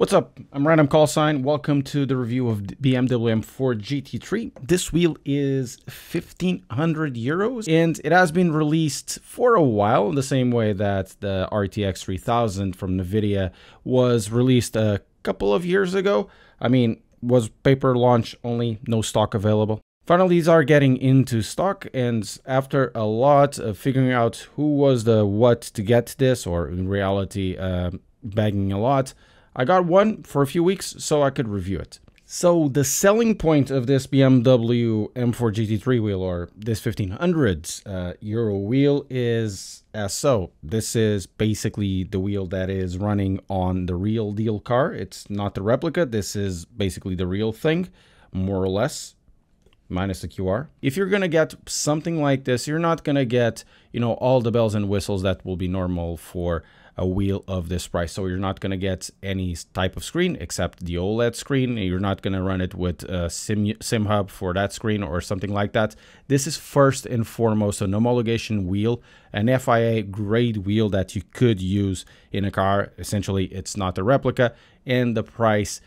What's up? I'm Random Call Sign. Welcome to the review of BMW M4 GT3. This wheel is 1,500 euros and it has been released for a while in the same way that the RTX 3000 from NVIDIA was released a couple of years ago. I mean, was paper launch only, no stock available. Finally, these are getting into stock, and after a lot of figuring out who was the what to get this, or in reality, bagging a lot, I got one for a few weeks so I could review it. So the selling point of this BMW M4 GT3 wheel, or this 1,500 euro wheel, is as so. This is basically the wheel that is running on the real deal car. It's not the replica. This is basically the real thing, more or less, minus the QR. If you're going to get something like this, you're not going to get, all the bells and whistles that will be normal for a wheel of this price. So you're not going to get any type of screen except the OLED screen. You're not going to run it with a SimHub for that screen or something like that. This is first and foremost an homologation wheel, an FIA grade wheel that you could use in a car. Essentially, it's not a replica, and the price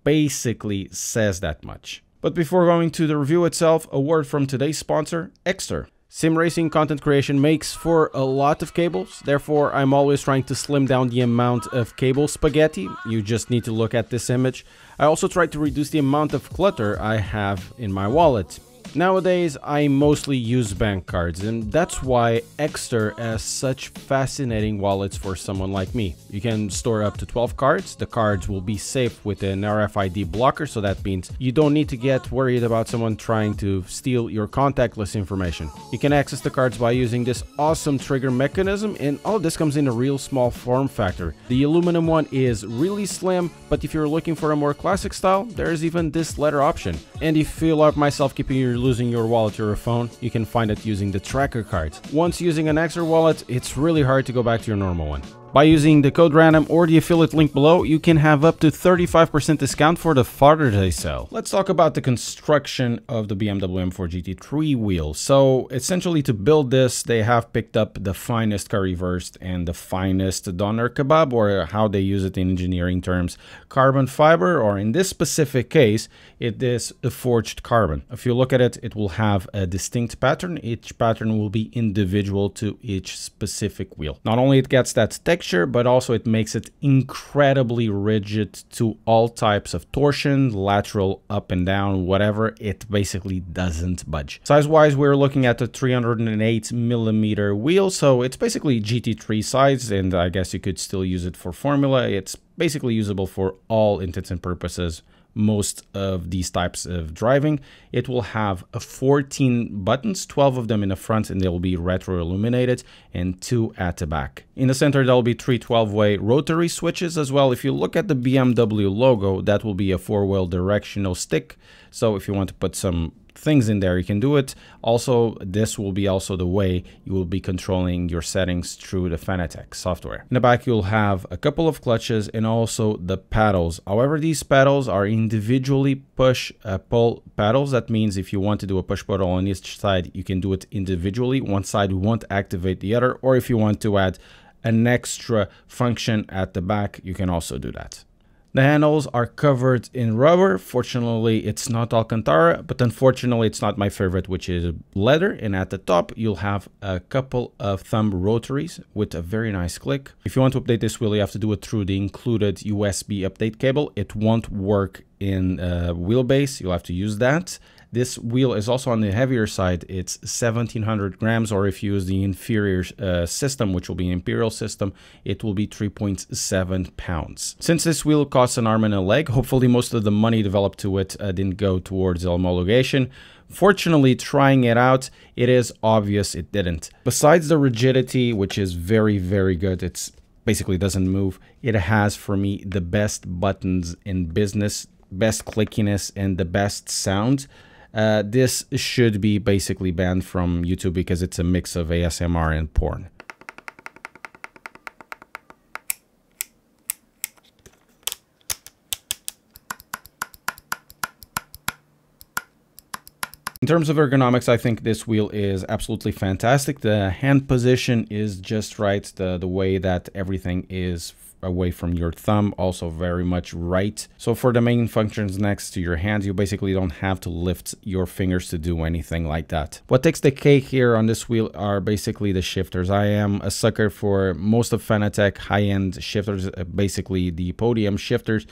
basically says that much. But before going to the review itself, a word from today's sponsor, Exter. Sim racing content creation makes for a lot of cables, therefore I'm always trying to slim down the amount of cable spaghetti. You just need to look at this image. I also try to reduce the amount of clutter I have in my wallet. Nowadays, I mostly use bank cards, and that's why Exter has such fascinating wallets for someone like me. You can store up to 12 cards. The cards will be safe with an RFID blocker, so that means you don't need to get worried about someone trying to steal your contactless information. You can access the cards by using this awesome trigger mechanism, and all of this comes in a real small form factor. The aluminum one is really slim, but if you're looking for a more classic style, there's even this leather option. And if you feel like myself keeping your losing your wallet or your phone, you can find it using the tracker card. Once using an Exter wallet, it's really hard to go back to your normal one. By using the code RANDOM or the affiliate link below, you can have up to 35% discount for the Father's Day sale. Let's talk about the construction of the BMW M4 GT3 wheel. So essentially, to build this, they have picked up the finest currywurst and the finest doner kebab, or how they use it in engineering terms, carbon fiber, or in this specific case, it is a forged carbon. If you look at it, it will have a distinct pattern. Each pattern will be individual to each specific wheel. Not only it gets that texture, but also it makes it incredibly rigid to all types of torsion, lateral, up and down, whatever. It basically doesn't budge. Size-wise, we're looking at a 308mm wheel, so it's basically GT3 size, and I guess you could still use it for Formula. It's basically usable for all intents and purposes. Most of these types of driving. It will have 14 buttons, 12 of them in the front, and they will be retro illuminated, and 2 at the back. In the center, there will be 3 12-way rotary switches as well. If you look at the BMW logo, that will be a 4-wheel directional stick. So if you want to put some things in there, you can do it. Also, this will be also the way you will be controlling your settings through the Fanatec software. In the back, you'll have a couple of clutches and also the paddles. However, these paddles are individually push-pull paddles. That means if you want to do a push pull on each side, you can do it individually. One side won't activate the other, or if you want to add an extra function at the back, you can also do that. The handles are covered in rubber. Fortunately, it's not Alcantara, but unfortunately, it's not my favorite, which is leather. And at the top, you'll have a couple of thumb rotaries with a very nice click. If you want to update this wheel, you have to do it through the included USB update cable. It won't work in wheelbase. You'll have to use that. This wheel is also on the heavier side. It's 1,700 grams, or if you use the inferior system, which will be an Imperial system, it will be 3.7 pounds. Since this wheel costs an arm and a leg, hopefully most of the money developed to it didn't go towards homologation. Fortunately, trying it out, it is obvious it didn't. Besides the rigidity, which is very, very good, it's basically doesn't move. It has, for me, the best buttons in business, best clickiness, and the best sound. This should be basically banned from YouTube because it's a mix of ASMR and porn. In terms of ergonomics, I think this wheel is absolutely fantastic. The hand position is just right. The way that everything is away from your thumb, also very much right. So for the main functions next to your hands, you basically don't have to lift your fingers to do anything like that. What takes the cake here on this wheel are basically the shifters. I am a sucker for most of Fanatec high-end shifters, basically the podium shifters,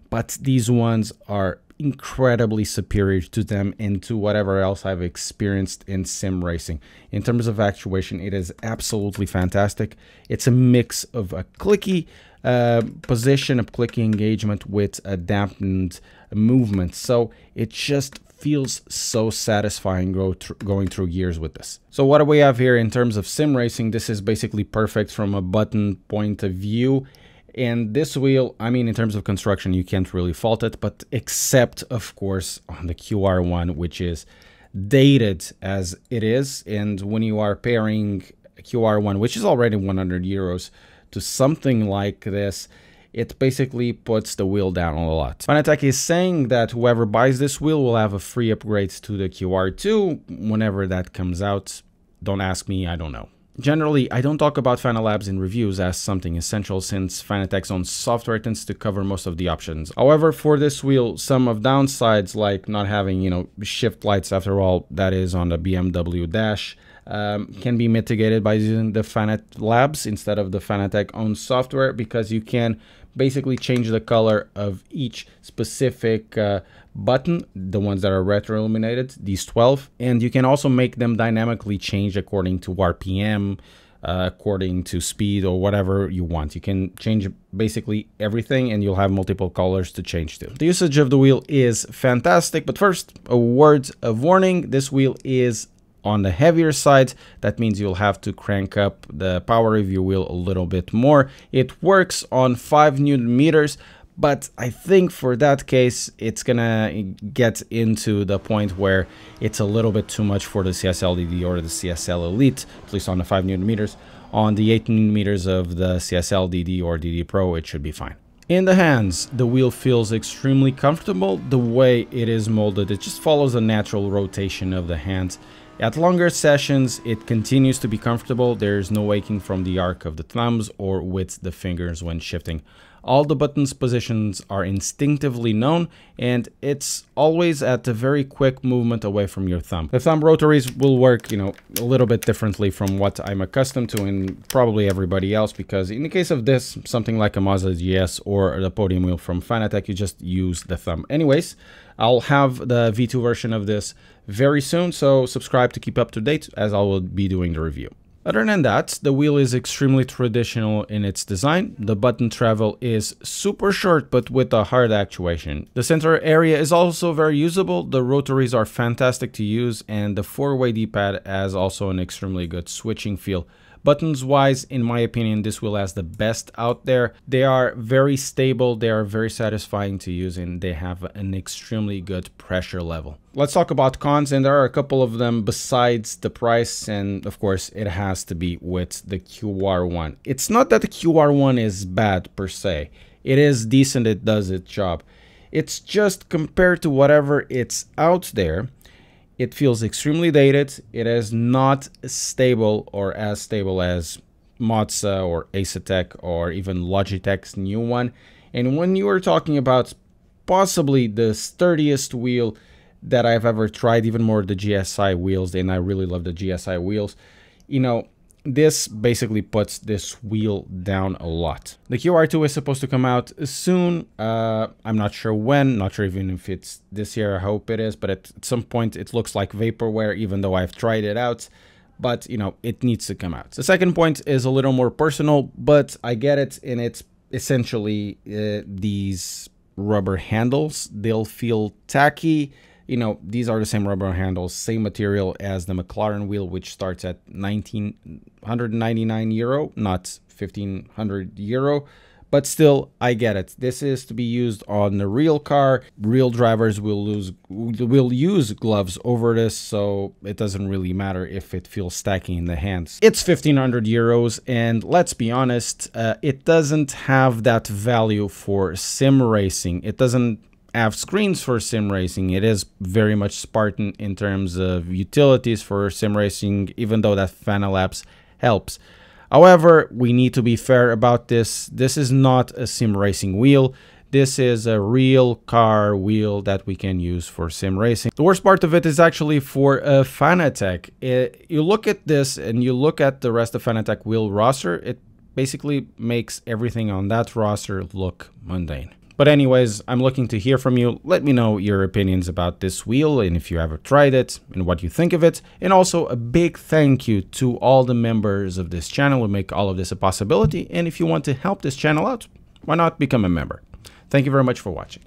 but these ones are incredibly superior to them and to whatever else I've experienced in sim racing. In terms of actuation, it is absolutely fantastic. It's a mix of a clicky position, a clicky engagement with a dampened movement. So it just feels so satisfying going through gears with this. So what do we have here in terms of sim racing? This is basically perfect from a button point of view. And this wheel, I mean, in terms of construction, you can't really fault it, but except, of course, on the QR1, which is dated as it is. And when you are pairing QR1, which is already 100 euros, to something like this, it basically puts the wheel down a lot. Fanatec is saying that whoever buys this wheel will have a free upgrade to the QR2 whenever that comes out. Don't ask me, I don't know. Generally, I don't talk about Fanalabs in reviews as something essential since Fanatec's own software tends to cover most of the options. However, for this wheel, some of downsides like not having, shift lights, after all, that is on the BMW dash, can be mitigated by using the Fanalabs instead of the Fanatec own software, because you can basically change the color of each specific button, the ones that are retro illuminated, these 12, and you can also make them dynamically change according to RPM, according to speed, or whatever you want. You can change basically everything and you'll have multiple colors to change to. The usage of the wheel is fantastic, but first, a word of warning: this wheel is on the heavier side. That means you'll have to crank up the power of your wheel a little bit more. It works on 5 Newton meters, but I think for that case, it's gonna get into the point where it's a little bit too much for the CSL DD or the CSL Elite, at least on the 5 Newton meters. On the 8 Newton meters of the CSL DD or DD Pro, it should be fine. In the hands, the wheel feels extremely comfortable. The way it is molded, it just follows the natural rotation of the hands. At longer sessions, it continues to be comfortable. There's no waking from the arc of the thumbs or with the fingers when shifting. All the buttons positions are instinctively known, and it's always at a very quick movement away from your thumb. The thumb rotaries will work, a little bit differently from what I'm accustomed to and probably everybody else, because in the case of this, something like a Mazda GS or the podium wheel from Fanatec, you just use the thumb. Anyways, I'll have the V2 version of this very soon, so subscribe to keep up to date as I will be doing the review. Other than that, the wheel is extremely traditional in its design. The button travel is super short, but with a hard actuation. The center area is also very usable. The rotaries are fantastic to use, and the 4-way D-pad has also an extremely good switching feel. Buttons wise, in my opinion, this wheel has the best out there. They are very stable, they are very satisfying to use, and they have an extremely good pressure level. Let's talk about cons, and there are a couple of them besides the price, and of course it has to be with the QR1. It's not that the QR1 is bad per se. It is decent, it does its job. It's just compared to whatever it's out there, it feels extremely dated. It is not stable or as stable as Motza or Asetek or even Logitech's new one. And when you are talking about possibly the sturdiest wheel that I've ever tried, even more the GSI wheels, and I really love the GSI wheels, this basically puts this wheel down a lot. The QR2 is supposed to come out soon. I'm not sure when, not sure even if it's this year. I hope it is, but at some point it looks like vaporware, even though I've tried it out. But, it needs to come out. The second point is a little more personal, but I get it, and it's essentially these rubber handles. They'll feel tacky. These are the same rubber handles, same material as the McLaren wheel, which starts at 1,999 euro, not 1,500 euro. But still, I get it. This is to be used on the real car. Real drivers will use gloves over this, so it doesn't really matter if it feels tacky in the hands. It's 1,500 euros, and let's be honest, it doesn't have that value for sim racing. It doesn't have screens for sim racing. It is very much Spartan in terms of utilities for sim racing, even though that Fanalabs helps. However, we need to be fair about this. This is not a sim racing wheel. This is a real car wheel that we can use for sim racing. The worst part of it is actually for a Fanatec. You look at this and you look at the rest of Fanatec wheel roster, it basically makes everything on that roster look mundane. But anyways, I'm looking to hear from you. Let me know your opinions about this wheel and if you ever tried it and what you think of it. And also a big thank you to all the members of this channel who make all of this a possibility. And if you want to help this channel out, why not become a member? Thank you very much for watching.